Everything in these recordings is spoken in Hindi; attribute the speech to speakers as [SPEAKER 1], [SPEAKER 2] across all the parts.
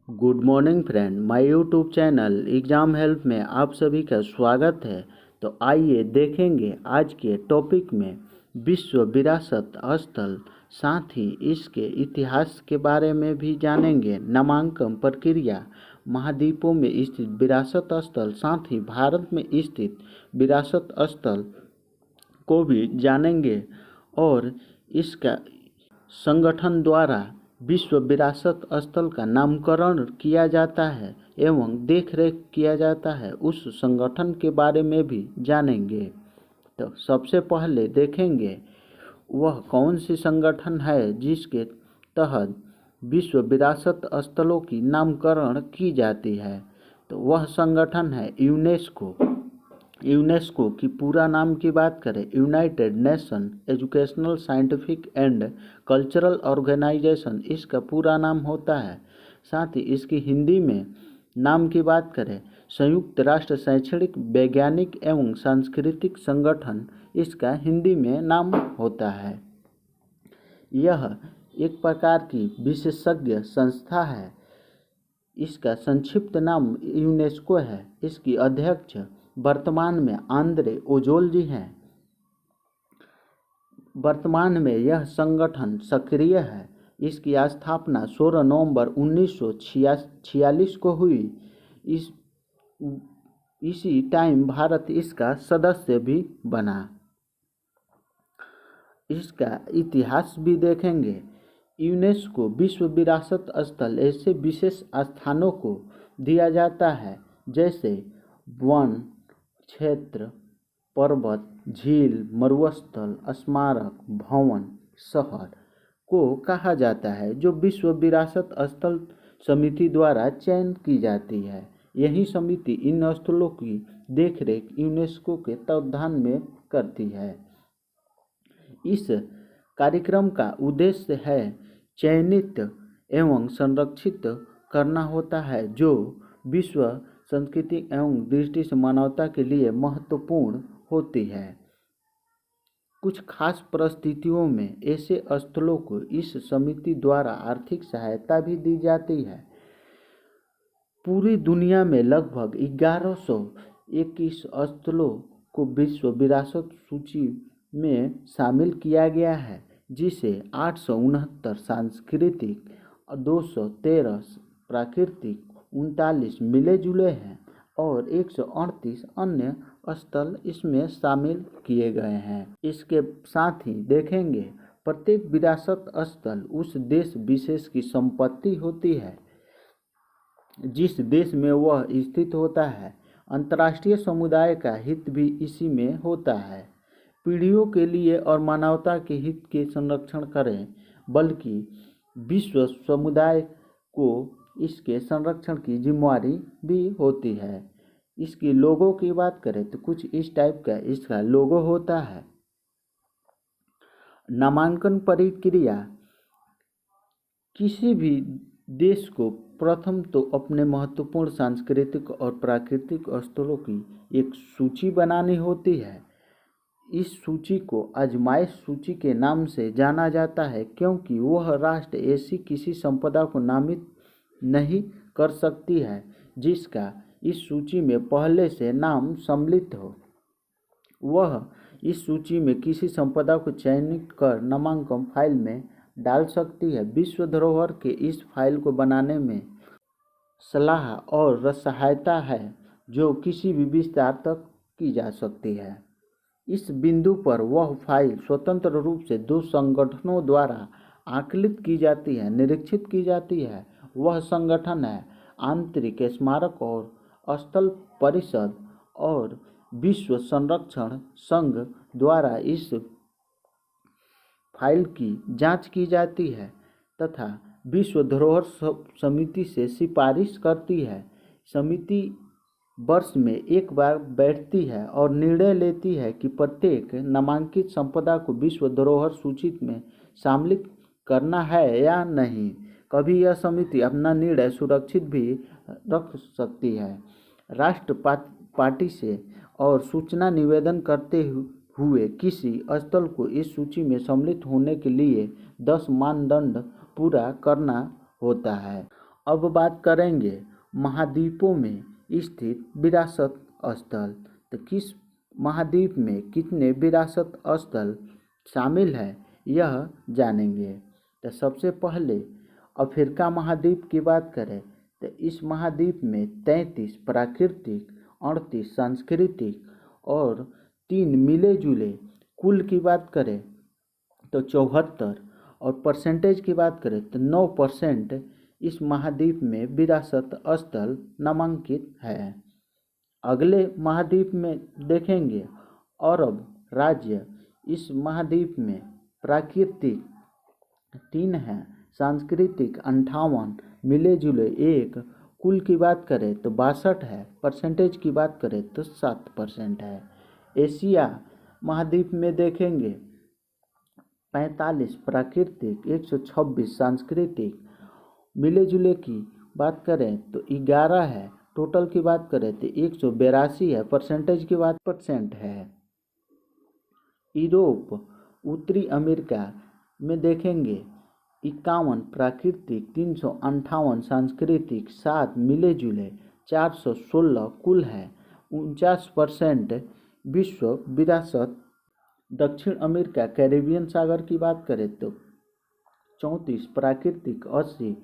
[SPEAKER 1] Good morning friend, my YouTube channel exam help में आप सभी का स्वागत है। तो आइए देखेंगे आज के टॉपिक में विश्व विरासत स्थल, साथ ही इसके इतिहास के बारे में भी जानेंगे। नामांकन प्रक्रिया, महाद्वीपों में स्थित विरासत स्थल, साथ ही भारत में स्थित विरासत स्थल को भी जानेंगे और इसका संगठन द्वारा विश्व विरासत स्थल का नामकरण किया जाता है एवं देखरेख किया जाता है, उस संगठन के बारे में भी जानेंगे। तो सबसे पहले देखेंगे वह कौन सी संगठन है जिसके तहत विश्व विरासत स्थलों की नामकरण की जाती है। तो वह संगठन है यूनेस्को। यूनेस्को की पूरा नाम की बात करें, United Nation Educational Scientific and Cultural Organization इसका पूरा नाम होता है। साथ ही इसकी हिंदी में नाम की बात करें, संयुक्त राष्ट्र शैक्षणिक वैज्ञानिक एवं सांस्कृतिक संगठन इसका हिंदी में नाम होता है। यह एक प्रकार की विशेषज्ञ संस्था है। इसका संक्षिप्त नाम यूनेस्को है। इसकी अध्यक्ष वर्तमान में आंद्रे ओजोल जी हैं। वर्तमान में यह संगठन सक्रिय है। इसकी स्थापना 16 नवंबर 1946 को हुई। इसी टाइम भारत इसका सदस्य भी बना। इसका इतिहास भी देखेंगे। यूनेस्को विश्व विरासत स्थल ऐसे विशेष स्थानों को दिया जाता है जैसे वन क्षेत्र, पर्वत, झील, मरुस्थल, स्मारक, भवन, शहर को कहा जाता है, जो विश्व विरासत स्थल समिति द्वारा चयन की जाती है। यही समिति इन स्थलों की देखरेख यूनेस्को के तत्वावधान में करती है। इस कार्यक्रम का उद्देश्य है चयनित एवं संरक्षित करना होता है जो विश्व संस्कृति एवं दृष्टि से मानवता के लिए महत्वपूर्ण होती है। कुछ खास परिस्थितियों में ऐसे स्थलों को इस समिति द्वारा आर्थिक सहायता भी दी जाती है। पूरी दुनिया में लगभग 1121 स्थलों को विश्व विरासत सूची में शामिल किया गया है, जिसे 869 सांस्कृतिक, 213 प्राकृतिक, 39 मिले जुले हैं और 138 अन्य स्थल इसमें शामिल किए गए हैं। इसके साथ ही देखेंगे प्रत्येक विरासत स्थल उस देश विशेष की संपत्ति होती है जिस देश में वह स्थित होता है। अंतर्राष्ट्रीय समुदाय का हित भी इसी में होता है। पीढ़ियों के लिए और मानवता के हित के संरक्षण करें, बल्कि विश्व समुदाय को इसके संरक्षण की जिम्मेदारी भी होती है। इसकी लोगो की बात करें तो कुछ इस टाइप का इसका लोगो होता है। नामांकन प्रक्रिया, किसी भी देश को प्रथम तो अपने महत्वपूर्ण सांस्कृतिक और प्राकृतिक स्थलों की एक सूची बनानी होती है। इस सूची को आजमाइश सूची के नाम से जाना जाता है, क्योंकि वह राष्ट्र ऐसी किसी संपदा को नामित नहीं कर सकती है जिसका इस सूची में पहले से नाम सम्मिलित हो। वह इस सूची में किसी संपदा को चयनित कर नामांकन फाइल में डाल सकती है। विश्व धरोहर के इस फाइल को बनाने में सलाह और सहायता है जो किसी भी विस्तार तक की जा सकती है। इस बिंदु पर वह फाइल स्वतंत्र रूप से दो संगठनों द्वारा आकलित की जाती है, निरीक्षित की जाती है। वह संगठन है आंतरिक स्मारक और स्थल परिषद और विश्व संरक्षण संघ द्वारा इस फाइल की जांच की जाती है तथा विश्व धरोहर समिति से सिफारिश करती है। समिति वर्ष में एक बार बैठती है और निर्णय लेती है कि प्रत्येक नामांकित संपदा को विश्व धरोहर सूची में शामिल करना है या नहीं। कभी यह समिति अपना निर्णय सुरक्षित भी रख सकती है। राष्ट्र पार्टी से और सूचना निवेदन करते हुए किसी स्थल को इस सूची में सम्मिलित होने के लिए 10 मानदंड पूरा करना होता है अब बात करेंगे महाद्वीपों में स्थित विरासत स्थल। तो किस महाद्वीप में कितने विरासत स्थल शामिल है यह जानेंगे। तो सबसे पहले अफ्रीका महाद्वीप की बात करें तो इस महाद्वीप में 33 प्राकृतिक, 38 सांस्कृतिक और 3 मिले जुले कुल की बात करें तो 74 और परसेंटेज की बात करें तो 9% इस महाद्वीप में विरासत स्थल नामांकित है। अगले महाद्वीप में देखेंगे अरब राज्य। इस महाद्वीप में प्राकृतिक 3 है, सांस्कृतिक 58, मिले जुले 1, कुल की बात करें तो 62 है, परसेंटेज की बात करें तो 7% है। एशिया महाद्वीप में देखेंगे 45 प्राकृतिक, 126 सांस्कृतिक, मिले जुले की बात करें तो 11 है, टोटल की बात करें तो 182 है, परसेंटेज की बात % है। यूरोप उत्तरी अमेरिका में देखेंगे 51 प्राकृतिक, 358 सांस्कृतिक, 7 मिले जुले, 416 कुल है, 49% विश्व विरासत। दक्षिण अमेरिका कैरेबियन सागर की बात करें तो 34 प्राकृतिक, 80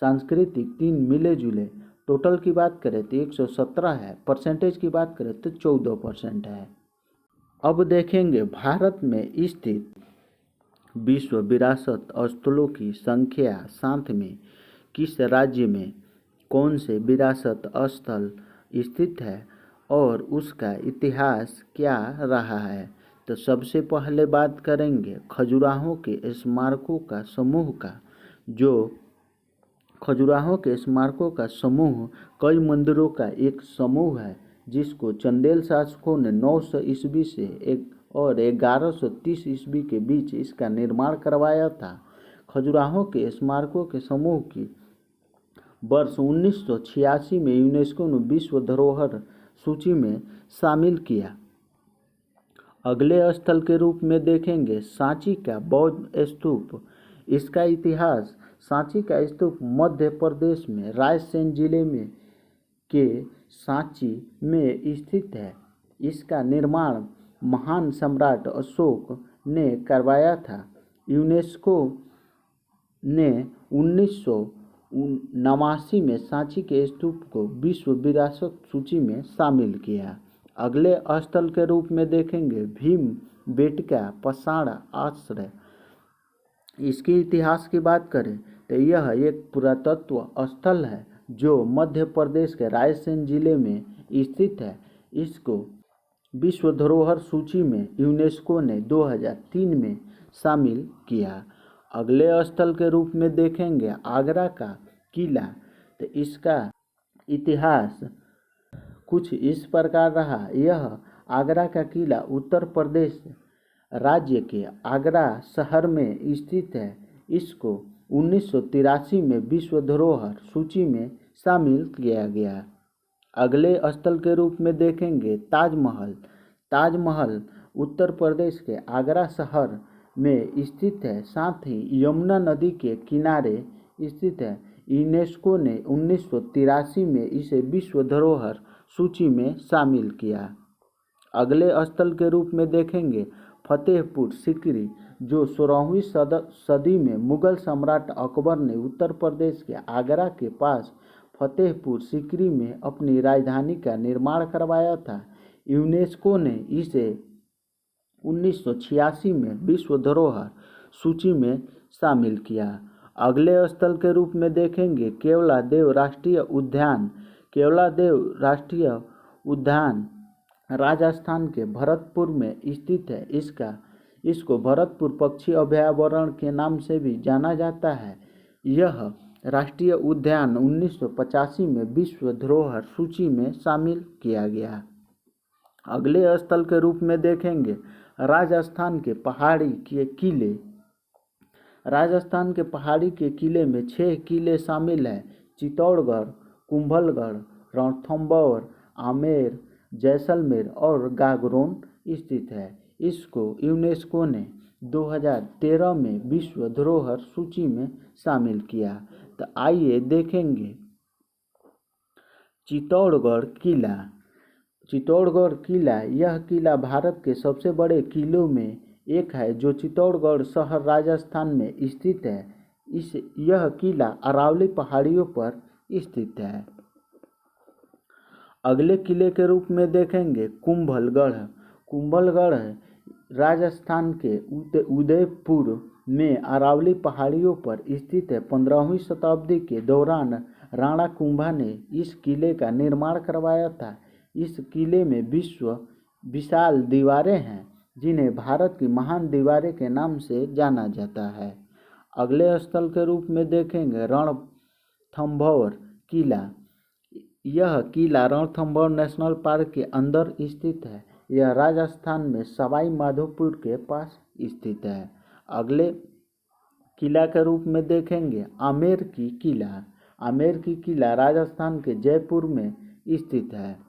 [SPEAKER 1] सांस्कृतिक, 3 मिले जुले, टोटल की बात करें तो 117 है, परसेंटेज की बात करें तो 14% है। अब देखेंगे भारत में स्थित विश्व विरासत स्थलों की संख्या, साथ में किस राज्य में कौन से विरासत स्थल स्थित है और उसका इतिहास क्या रहा है। तो सबसे पहले बात करेंगे खजुराहो के स्मारकों का समूह का। जो खजुराहो के स्मारकों का समूह कई मंदिरों का एक समूह है जिसको चंदेल शासकों ने 900 ईस्वी से 1130 ईस्वी के बीच इसका निर्माण करवाया था। खजुराहो के स्मारकों के समूह की वर्ष 1986 में यूनेस्को ने विश्व धरोहर सूची में शामिल किया। अगले स्थल के रूप में देखेंगे सांची का बौद्ध स्तूप। इसका इतिहास, सांची का स्तूप मध्य प्रदेश में रायसेन जिले में के सांची में स्थित है। इसका निर्माण महान सम्राट अशोक ने करवाया था। यूनेस्को ने 1989 में सांची के स्तूप को विश्व विरासत सूची में शामिल किया। अगले स्थल के रूप में देखेंगे भीम बेटका पाषाण आश्रय। इसके इतिहास की बात करें तो यह एक पुरातत्व स्थल है जो मध्य प्रदेश के रायसेन जिले में स्थित है। इसको विश्व धरोहर सूची में यूनेस्को ने 2003 में शामिल किया। अगले स्थल के रूप में देखेंगे आगरा का किला। तो इसका इतिहास कुछ इस प्रकार रहा। यह आगरा का किला उत्तर प्रदेश राज्य के आगरा शहर में स्थित है। इसको 1983 में विश्व धरोहर सूची में शामिल किया गया। अगले स्थल के रूप में देखेंगे ताजमहल। ताजमहल उत्तर प्रदेश के आगरा शहर में स्थित है, साथ ही यमुना नदी के किनारे स्थित है। यूनेस्को ने 1983 में इसे विश्व धरोहर सूची में शामिल किया। अगले स्थल के रूप में देखेंगे फतेहपुर सीकरी, जो 16वीं सदी में मुगल सम्राट अकबर ने उत्तर प्रदेश के आगरा के पास फतेहपुर सीकरी में अपनी राजधानी का निर्माण करवाया था। यूनेस्को ने इसे 1986 में विश्व धरोहर सूची में शामिल किया। अगले स्थल के रूप में देखेंगे केवलादेव राष्ट्रीय उद्यान। केवलादेव राष्ट्रीय उद्यान राजस्थान के भरतपुर में स्थित है। इसको भरतपुर पक्षी अभयारण्य के नाम से भी जाना जाता है। यह राष्ट्रीय उद्यान 1985 में विश्व धरोहर सूची में शामिल किया गया। अगले स्थल के रूप में देखेंगे राजस्थान के पहाड़ी के किले। राजस्थान के पहाड़ी के किले में 6 किले शामिल हैं। चित्तौड़गढ़, कुंभलगढ़, रणथंभौर, आमेर, जैसलमेर और गागरोन स्थित है। इसको यूनेस्को ने 2013 में विश्व धरोहर सूची में शामिल किया। तो आइए देखेंगे चित्तौड़गढ़ किला। चित्तौड़गढ़ किला, यह किला भारत के सबसे बड़े किलों में एक है जो चित्तौड़गढ़ शहर राजस्थान में स्थित है। यह किला अरावली पहाड़ियों पर स्थित है। अगले किले के रूप में देखेंगे कुंभलगढ़। कुंभलगढ़ राजस्थान के उदयपुर में अरावली पहाड़ियों पर स्थित है। 15वीं शताब्दी के दौरान राणा कुंभा ने इस किले का निर्माण करवाया था। इस किले में विशाल दीवारें हैं जिन्हें भारत की महान दीवारें के नाम से जाना जाता है। अगले स्थल के रूप में देखेंगे रणथंभौर किला। यह किला रणथंभौर नेशनल पार्क के अंदर स्थित है। यह राजस्थान में सवाई माधोपुर के पास स्थित है। अगले किला के रूप में देखेंगे आमेर की किला। आमेर की किला राजस्थान के जयपुर में स्थित है।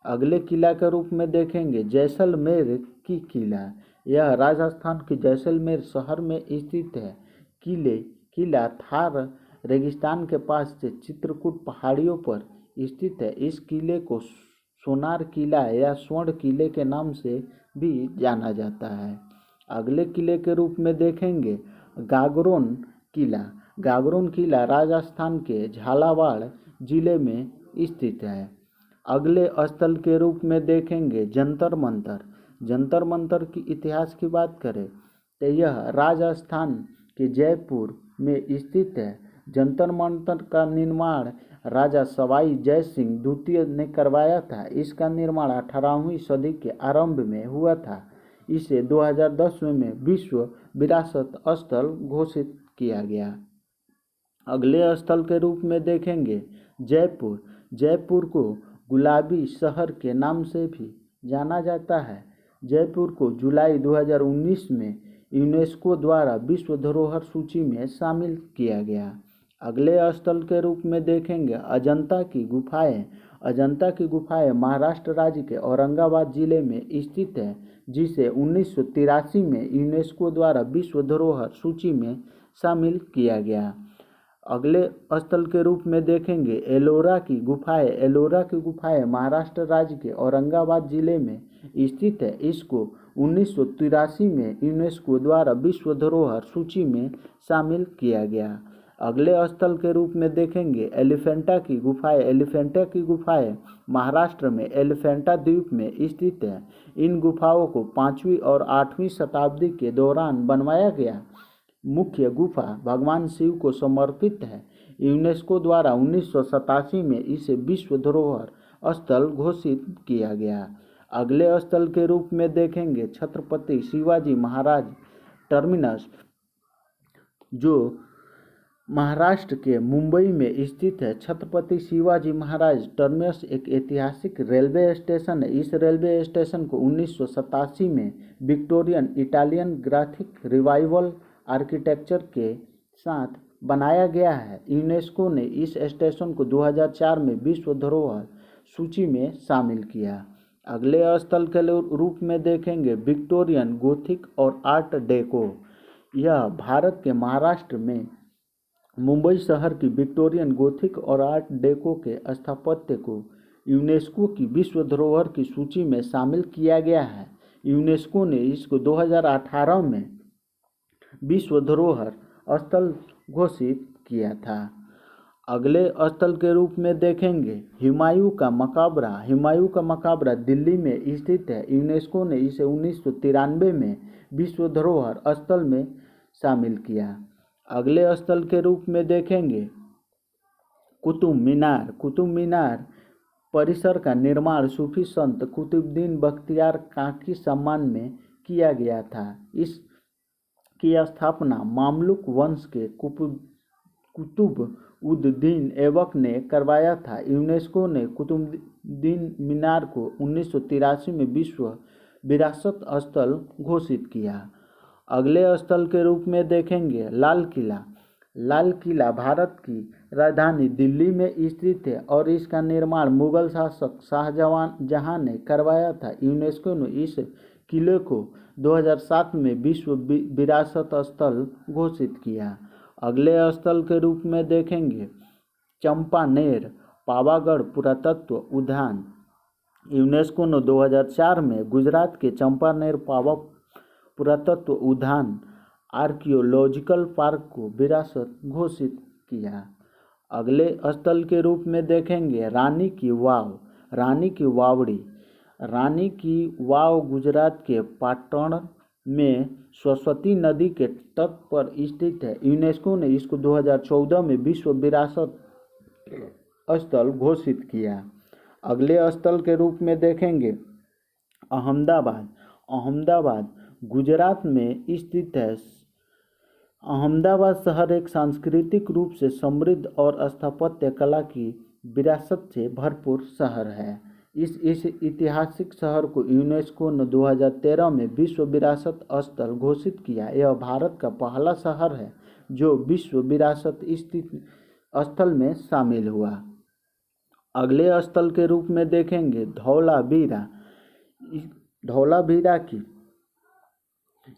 [SPEAKER 1] अगले किला के रूप में देखेंगे जैसलमेर की किला। यह राजस्थान के जैसलमेर शहर में स्थित है। किला थार रेगिस्तान के पास से चित्रकूट पहाड़ियों पर स्थित है। इस किले को सोनार किला या स्वर्ण किले के नाम से भी जाना जाता है। अगले किले के रूप में देखेंगे गागरोन किला। गागरोन किला राजस्थान के झालावाड़ जिले में स्थित है। अगले स्थल के रूप में देखेंगे जंतर मंतर। जंतर मंतर की इतिहास की बात करें तो यह राजस्थान के जयपुर में स्थित है। जंतर मंतर का निर्माण राजा सवाई जय सिंह द्वितीय ने करवाया था। इसका निर्माण 18वीं सदी के आरंभ में हुआ था। इसे 2010 में विश्व विरासत स्थल घोषित किया गया। अगले स्थल के रूप में देखेंगे जयपुर। जयपुर को गुलाबी शहर के नाम से भी जाना जाता है। जयपुर को जुलाई 2019 में यूनेस्को द्वारा विश्व धरोहर सूची में शामिल किया गया। अगले स्थल के रूप में देखेंगे अजंता की गुफाएं। अजंता की गुफाएं महाराष्ट्र राज्य के औरंगाबाद जिले में स्थित है, जिसे 1983 में यूनेस्को द्वारा विश्व धरोहर सूची में शामिल किया गया। अगले स्थल के रूप में देखेंगे एलोरा की गुफाएं। एलोरा की गुफाएं महाराष्ट्र राज्य के औरंगाबाद जिले में स्थित है। इसको 1983 में यूनेस्को द्वारा विश्व धरोहर सूची में शामिल किया गया। अगले स्थल के रूप में देखेंगे एलिफेंटा की गुफाएं। एलिफेंटा की गुफाएं महाराष्ट्र में एलिफेंटा द्वीप में स्थित है। इन गुफाओं को 5वीं और 8वीं शताब्दी के दौरान बनवाया गया। मुख्य गुफा भगवान शिव को समर्पित है। यूनेस्को द्वारा 1987 में इसे विश्व धरोहर स्थल घोषित किया गया। अगले स्थल के रूप में देखेंगे छत्रपति शिवाजी महाराज टर्मिनस, जो महाराष्ट्र के मुंबई में स्थित है। छत्रपति शिवाजी महाराज टर्मिनस एक ऐतिहासिक रेलवे स्टेशन है। इस रेलवे स्टेशन को 1987 में विक्टोरियन इटालियन ग्राथिक रिवाइवल आर्किटेक्चर के साथ बनाया गया है। यूनेस्को ने इस स्टेशन को 2004 में विश्व धरोहर सूची में शामिल किया। अगले स्थल के रूप में देखेंगे विक्टोरियन गोथिक और आर्ट डेको। यह भारत के महाराष्ट्र में मुंबई शहर की विक्टोरियन गोथिक और आर्ट डेको के स्थापत्य को यूनेस्को की विश्व धरोहर की सूची में शामिल किया गया है। यूनेस्को ने इसको 2018 में विश्व धरोहर स्थल घोषित किया था। अगले स्थल के रूप में देखेंगे हुमायूं का मकबरा। हुमायूं का मकबरा दिल्ली में स्थित है। यूनेस्को ने इसे 1993 में विश्व धरोहर स्थल में शामिल किया। अगले स्थल के रूप में देखेंगे कुतुब मीनार। कुतुब मीनार परिसर का निर्माण सूफी संत कुतुबुद्दीन बख्तियार काकी सम्मान में किया गया था। इसकी स्थापना मामलुक वंश के कुतुब-उद-दीन ऐबक ने करवाया था। यूनेस्को ने कुतुबुद्दीन मीनार को 1983 में विश्व विरासत स्थल घोषित किया। अगले स्थल के रूप में देखेंगे लाल किला। लाल किला भारत की राजधानी दिल्ली में स्थित है और इसका निर्माण मुगल शासक शाहजहां ने करवाया था। यूनेस्को ने इस किले को 2007 में विश्व विरासत स्थल घोषित किया। अगले स्थल के रूप में देखेंगे चंपानेर पावागढ़ पुरातत्व उद्यान। यूनेस्को ने 2004 में गुजरात के चंपानेर पावा पुरातत्व उद्यान आर्कियोलॉजिकल पार्क को विरासत घोषित किया। अगले स्थल के रूप में देखेंगे रानी की वाव, रानी की वावड़ी। रानी की वाव गुजरात के पाटण में सरस्वती नदी के तट पर स्थित है। यूनेस्को ने इसको 2014 में विश्व विरासत स्थल घोषित किया। अगले स्थल के रूप में देखेंगे अहमदाबाद। अहमदाबाद गुजरात में स्थित है। अहमदाबाद शहर एक सांस्कृतिक रूप से समृद्ध और स्थापत्य कला की विरासत से भरपूर शहर है। इस ऐतिहासिक शहर को यूनेस्को ने 2013 में विश्व विरासत स्थल घोषित किया। यह भारत का पहला शहर है जो विश्व विरासत स्थल में शामिल हुआ। अगले स्थल के रूप में देखेंगे धौलावीरा। धौलावीरा की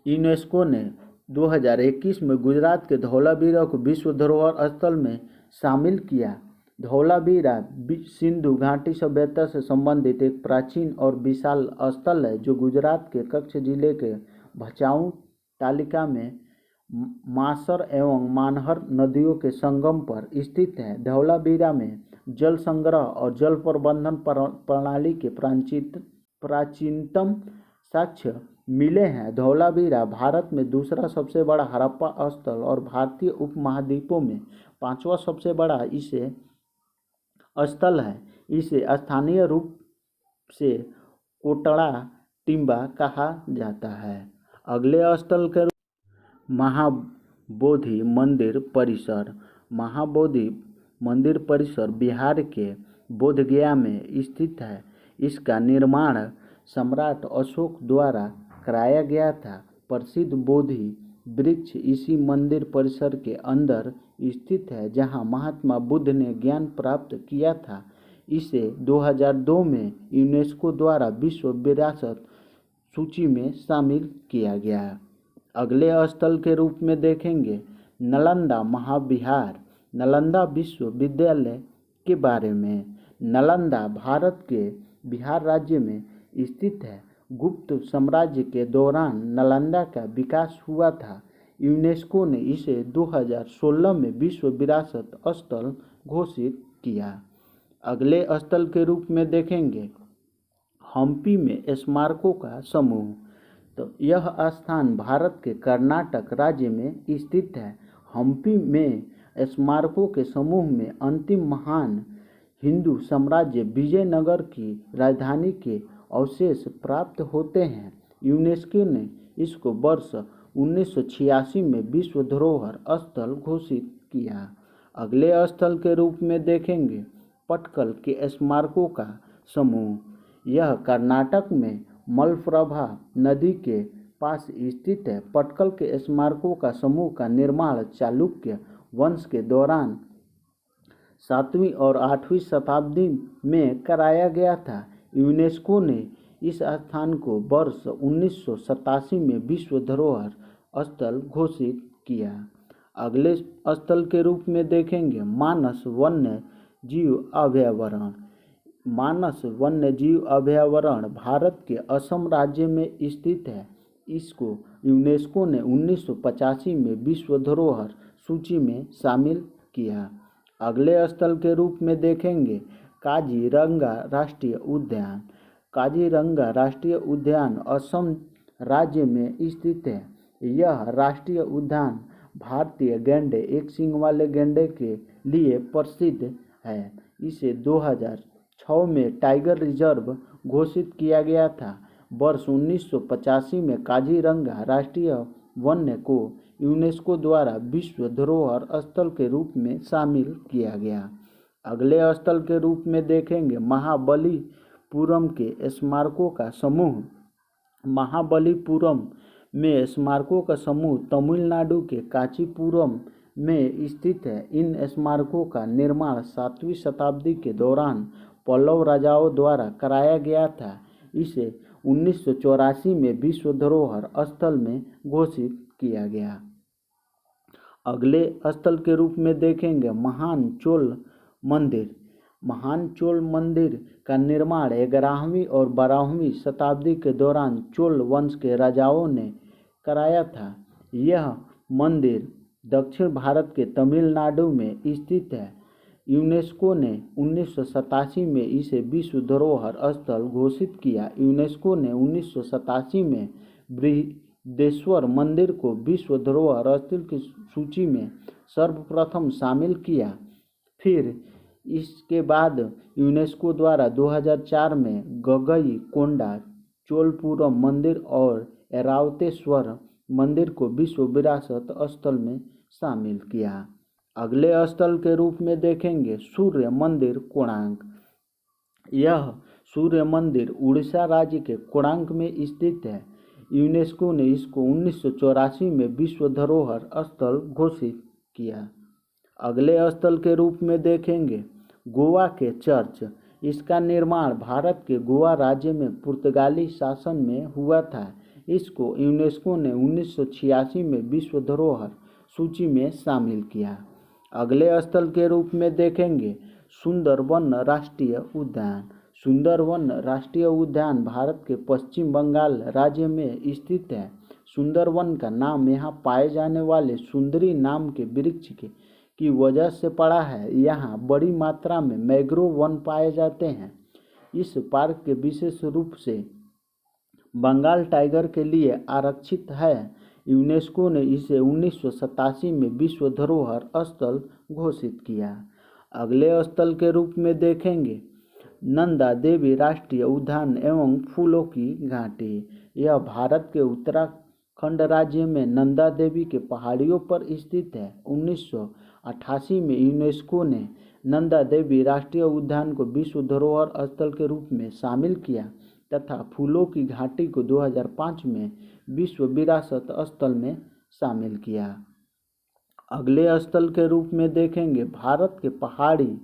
[SPEAKER 1] यूनेस्को ने 2021 में गुजरात के धौलावीरा को विश्व धरोहर स्थल में शामिल किया। धौलावीरा सिंधु घाटी सभ्यता से संबंधित एक प्राचीन और विशाल स्थल है जो गुजरात के कच्छ जिले के भचाऊ तालुका में मासर एवं मानहर नदियों के संगम पर स्थित है। धौलावीरा में जल संग्रह और जल प्रबंधन प्रणाली के प्राचीनतम साक्ष्य मिले हैं। धौलावीरा भारत में दूसरा सबसे बड़ा हड़प्पा स्थल और भारतीय उपमहाद्वीपों में पांचवा सबसे बड़ा इसे स्थल है। इसे स्थानीय रूप से कोटड़ा टिम्बा कहा जाता है। अगले स्थल के महाबोधि मंदिर परिसर। महाबोधि मंदिर परिसर बिहार के बोधगया में स्थित है। इसका निर्माण सम्राट अशोक द्वारा कराया गया था। प्रसिद्ध बोधि वृक्ष इसी मंदिर परिसर के अंदर स्थित है जहां महात्मा बुद्ध ने ज्ञान प्राप्त किया था। इसे 2002 में यूनेस्को द्वारा विश्व विरासत सूची में शामिल किया गया। अगले स्थल के रूप में देखेंगे नालंदा महाविहार। नालंदा विश्वविद्यालय के बारे में। नालंदा भारत के बिहार राज्य में स्थित है। गुप्त साम्राज्य के दौरान नालंदा का विकास हुआ था। यूनेस्को ने इसे 2016 में विश्व विरासत स्थल घोषित किया। अगले स्थल के रूप में देखेंगे हम्पी में स्मारकों का समूह। तो यह स्थान भारत के कर्नाटक राज्य में स्थित है। हम्पी में स्मारकों के समूह में अंतिम महान हिंदू साम्राज्य विजयनगर की राजधानी के अवशेष प्राप्त होते हैं। यूनेस्को ने इसको वर्ष 1986 में विश्व धरोहर स्थल घोषित किया। अगले स्थल के रूप में देखेंगे पटकल के स्मारकों का समूह। यह कर्नाटक में मलप्रभा नदी के पास स्थित है। पटकल के स्मारकों का समूह का निर्माण चालुक्य वंश के दौरान 7वीं और 8वीं शताब्दी में कराया गया था। यूनेस्को ने इस स्थान को वर्ष 1987 में विश्व धरोहर स्थल घोषित किया। अगले स्थल के रूप में देखेंगे मानस वन्य जीव अभयारण्य। मानस वन्य जीव अभयारण्य भारत के असम राज्य में स्थित है। इसको यूनेस्को ने 1985 में विश्व धरोहर सूची में शामिल किया। अगले स्थल के रूप में देखेंगे काजीरंगा राष्ट्रीय उद्यान। काजीरंगा राष्ट्रीय उद्यान असम राज्य में स्थित है। यह राष्ट्रीय उद्यान भारतीय गैंडे एक सींग वाले गैंडे के लिए प्रसिद्ध है। इसे 2006 में टाइगर रिजर्व घोषित किया गया था। वर्ष 1985 में काजीरंगा राष्ट्रीय वन्य को यूनेस्को द्वारा विश्व धरोहर स्थल के रूप में शामिल किया गया। अगले स्थल के रूप में देखेंगे महाबलीपुरम के स्मारकों का समूह। महाबलीपुरम में स्मारकों का समूह तमिलनाडु के कांचीपुरम में स्थित है। इन स्मारकों का निर्माण 7वीं शताब्दी के दौरान पल्लव राजाओं द्वारा कराया गया था। इसे 1984 में विश्व धरोहर स्थल में घोषित किया गया। अगले स्थल के रूप में देखेंगे महान चोल मंदिर। महान चोल मंदिर का निर्माण 11वीं और 12वीं शताब्दी के दौरान चोल वंश के राजाओं ने कराया था। यह मंदिर दक्षिण भारत के तमिलनाडु में स्थित है। यूनेस्को ने 1987 में इसे विश्व धरोहर स्थल घोषित किया। यूनेस्को ने 1987 में बृहदेश्वर मंदिर को विश्व धरोहर स्थल की सूची में सर्वप्रथम शामिल किया। फिर इसके बाद यूनेस्को द्वारा 2004 में गगईकोंडा चोलपुरम मंदिर और ऐरावतेश्वर मंदिर को विश्व विरासत स्थल में शामिल किया। अगले स्थल के रूप में देखेंगे सूर्य मंदिर कोणार्क। यह सूर्य मंदिर उड़ीसा राज्य के कोणार्क में स्थित है। यूनेस्को ने इसको 1984 में विश्व धरोहर स्थल घोषित किया। अगले स्थल के रूप में देखेंगे गोवा के चर्च। इसका निर्माण भारत के गोवा राज्य में पुर्तगाली शासन में हुआ था। इसको यूनेस्को ने 1986 में विश्व धरोहर सूची में शामिल किया। अगले स्थल के रूप में देखेंगे सुंदरवन राष्ट्रीय उद्यान। सुंदरवन राष्ट्रीय उद्यान भारत के पश्चिम बंगाल राज्य में स्थित है। सुंदरवन का नाम यहाँ पाए जाने वाले सुंदरी नाम के वृक्ष की वजह से पड़ा है। यहाँ बड़ी मात्रा में मैंग्रोव वन पाए जाते हैं। इस पार्क के विशेष रूप से बंगाल टाइगर के लिए आरक्षित है। यूनेस्को ने इसे 1987 में विश्व धरोहर स्थल घोषित किया। अगले स्थल के रूप में देखेंगे नंदा देवी राष्ट्रीय उद्यान एवं फूलों की घाटी। यह भारत के उत्तराखंड राज्य में नंदा देवी के पहाड़ियों पर स्थित है। 1988 में यूनेस्को ने नंदा देवी राष्ट्रीय उद्यान को विश्व धरोहर स्थल के रूप में शामिल किया तथा फूलों की घाटी को 2005 में विश्व विरासत स्थल में शामिल किया। अगले स्थल के रूप में देखेंगे भारत के पहाड़ी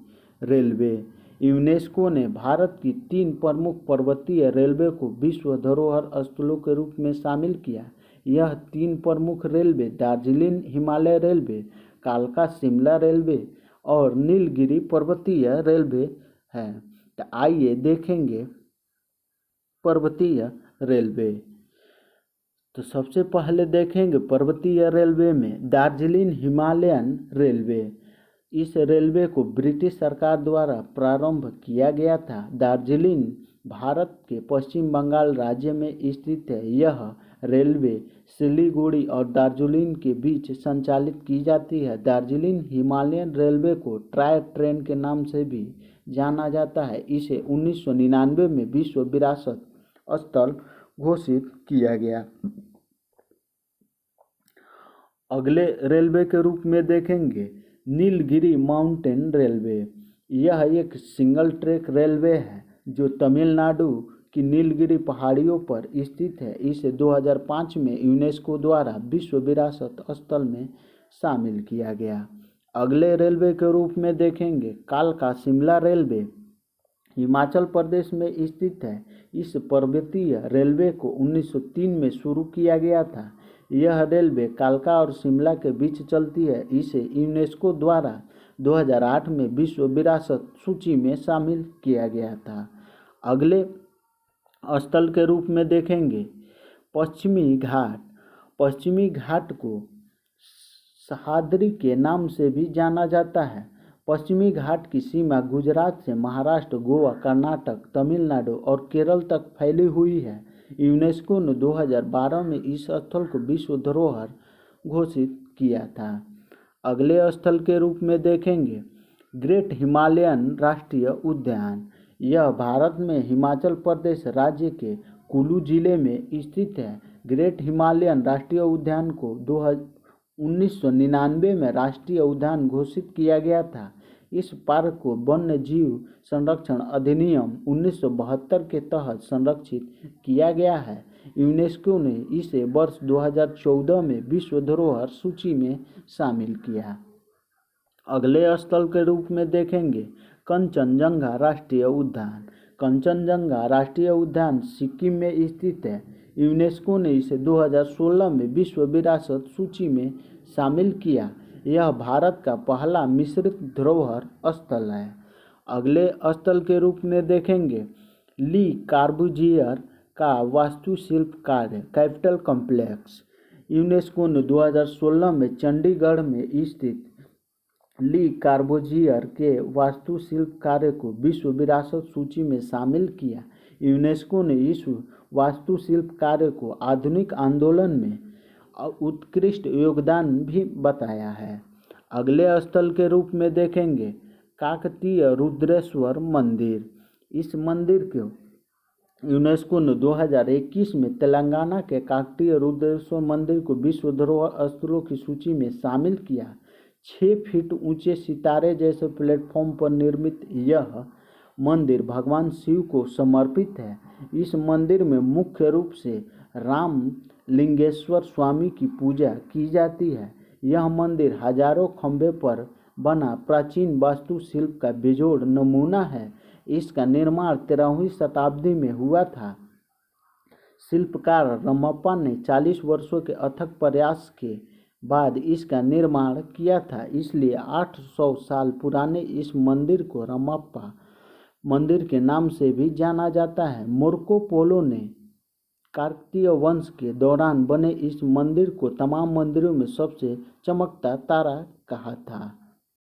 [SPEAKER 1] रेलवे। यूनेस्को ने भारत की 3 प्रमुख पर्वतीय रेलवे को विश्व धरोहर स्थलों के रूप में शामिल किया। यह 3 प्रमुख रेलवे दार्जिलिंग हिमालय रेलवे, कालका शिमला रेलवे और नीलगिरी पर्वतीय रेलवे है। तो आइए देखेंगे पर्वतीय रेलवे। तो सबसे पहले देखेंगे पर्वतीय रेलवे में दार्जिलिंग हिमालयन रेलवे। इस रेलवे को ब्रिटिश सरकार द्वारा प्रारंभ किया गया था। दार्जिलिंग भारत के पश्चिम बंगाल राज्य में स्थित है। यह रेलवे सिलीगुड़ी और दार्जिलिंग के बीच संचालित की जाती है। दार्जिलिंग हिमालयन रेलवे को ट्राय ट्रेन के नाम से भी जाना जाता है। इसे 1999 में विश्व विरासत स्थल घोषित किया गया। अगले रेलवे के रूप में देखेंगे नीलगिरी माउंटेन रेलवे। यह एक सिंगल ट्रैक रेलवे है जो तमिलनाडु की नीलगिरी पहाड़ियों पर स्थित है। इसे 2005 में यूनेस्को द्वारा विश्व विरासत स्थल में शामिल किया गया। अगले रेलवे के रूप में देखेंगे कालका शिमला रेलवे। हिमाचल प्रदेश में स्थित है। इस पर्वतीय रेलवे को 1903 में शुरू किया गया था। यह रेलवे कालका और शिमला के बीच चलती है। इसे यूनेस्को द्वारा 2008 में विश्व विरासत सूची में शामिल किया गया था। अगले स्थल के रूप में देखेंगे पश्चिमी घाट। पश्चिमी घाट को सह्याद्री के नाम से भी जाना जाता है। पश्चिमी घाट की सीमा गुजरात से महाराष्ट्र, गोवा, कर्नाटक, तमिलनाडु और केरल तक फैली हुई है। यूनेस्को ने 2012 में इस स्थल को विश्व धरोहर घोषित किया था। अगले स्थल के रूप में देखेंगे ग्रेट हिमालयन राष्ट्रीय उद्यान। यह भारत में हिमाचल प्रदेश राज्य के कुल्लू जिले में स्थित है। ग्रेट हिमालयन राष्ट्रीय उद्यान को 1999 में राष्ट्रीय उद्यान घोषित किया गया था। इस पार्क को वन्य जीव संरक्षण अधिनियम 1972 के तहत संरक्षित किया गया है। यूनेस्को ने इसे वर्ष 2014 में विश्व धरोहर सूची में शामिल किया। अगले स्थल के रूप में देखेंगे कंचनजंगा राष्ट्रीय उद्यान। कंचनजंगा राष्ट्रीय उद्यान सिक्किम में स्थित है। यूनेस्को ने इसे 2016 में विश्व विरासत सूची में शामिल किया। यह भारत का पहला मिश्रित धरोहर स्थल है। अगले स्थल के रूप में देखेंगे ली कॉर्बूजियर का वास्तुशिल्प कार्य कैपिटल कॉम्प्लेक्स। यूनेस्को ने 2016 में चंडीगढ़ में स्थित ली कॉर्बूजियर के वास्तुशिल्प कार्य को विश्व विरासत सूची में शामिल किया। यूनेस्को ने इस वास्तुशिल्प कार्य को आधुनिक आंदोलन में उत्कृष्ट योगदान भी बताया है। अगले स्थल के रूप में देखेंगे काकतीय रुद्रेश्वर मंदिर। इस मंदिर को यूनेस्को ने 2021 में तेलंगाना के काकतीय रुद्रेश्वर मंदिर को विश्व धरोहर स्थलों की सूची में शामिल किया। 6 फीट ऊंचे सितारे जैसे प्लेटफॉर्म पर निर्मित यह मंदिर भगवान शिव को समर्पित है। इस मंदिर में मुख्य रूप से राम लिंगेश्वर स्वामी की पूजा की जाती है। यह मंदिर हजारों खंभे पर बना प्राचीन वास्तुशिल्प का बेजोड़ नमूना है। इसका निर्माण 13वीं शताब्दी में हुआ था। शिल्पकार रमप्पा ने 40 वर्षों के अथक प्रयास के बाद इसका निर्माण किया था, इसलिए 800 साल पुराने इस मंदिर को रमप्पा मंदिर के नाम से भी जाना जाता है। मार्को पोलो ने काकतीय वंश के दौरान बने इस मंदिर को तमाम मंदिरों में सबसे चमकता तारा कहा था।